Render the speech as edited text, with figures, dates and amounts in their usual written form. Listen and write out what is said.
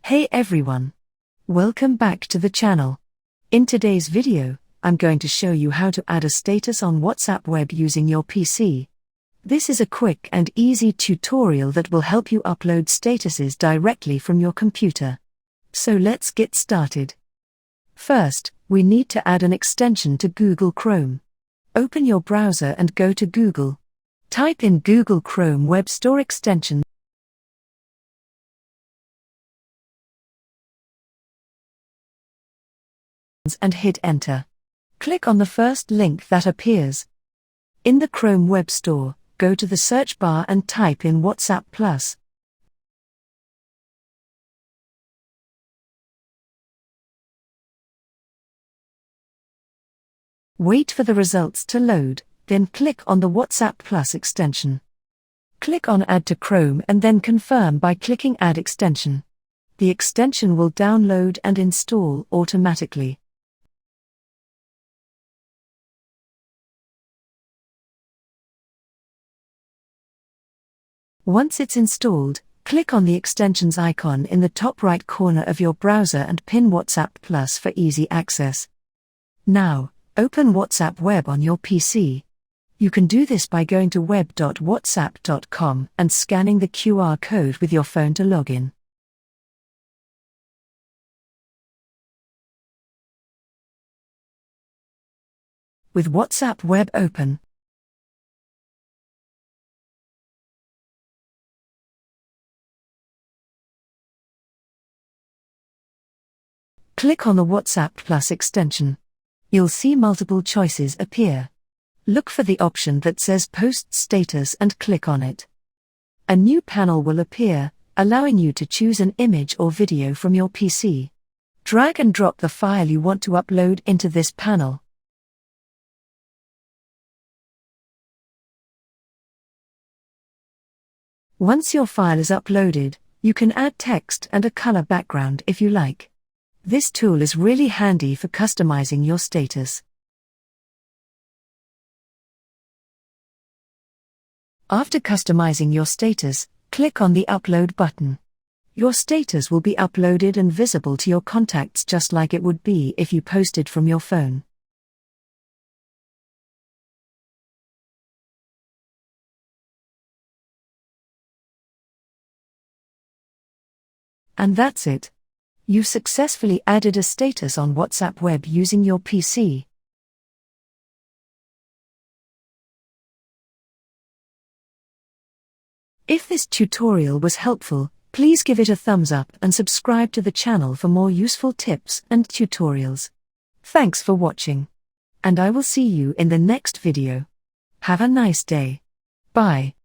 Hey everyone! Welcome back to the channel. In today's video, I'm going to show you how to add a status on WhatsApp web using your PC. This is a quick and easy tutorial that will help you upload statuses directly from your computer. So let's get started. First, we need to add an extension to Google Chrome. Open your browser and go to Google. Type in Google Chrome Web Store extension. And hit enter. Click on the first link that appears. In the Chrome Web Store, go to the search bar and type in WhatsApp Plus. Wait for the results to load, then click on the WhatsApp Plus extension. Click on Add to Chrome and then confirm by clicking Add Extension. The extension will download and install automatically. Once it's installed, click on the extensions icon in the top right corner of your browser and pin WhatsApp Plus for easy access. Now, open WhatsApp Web on your PC. You can do this by going to web.whatsapp.com and scanning the QR code with your phone to log in. With WhatsApp Web open, click on the WhatsApp Plus extension. You'll see multiple choices appear. Look for the option that says Post Status and click on it. A new panel will appear, allowing you to choose an image or video from your PC. Drag and drop the file you want to upload into this panel. Once your file is uploaded, you can add text and a color background if you like. This tool is really handy for customizing your status. After customizing your status, click on the Upload button. Your status will be uploaded and visible to your contacts just like it would be if you posted from your phone. And that's it. You've successfully added a status on WhatsApp Web using your PC. If this tutorial was helpful, please give it a thumbs up and subscribe to the channel for more useful tips and tutorials. Thanks for watching. And I will see you in the next video. Have a nice day. Bye.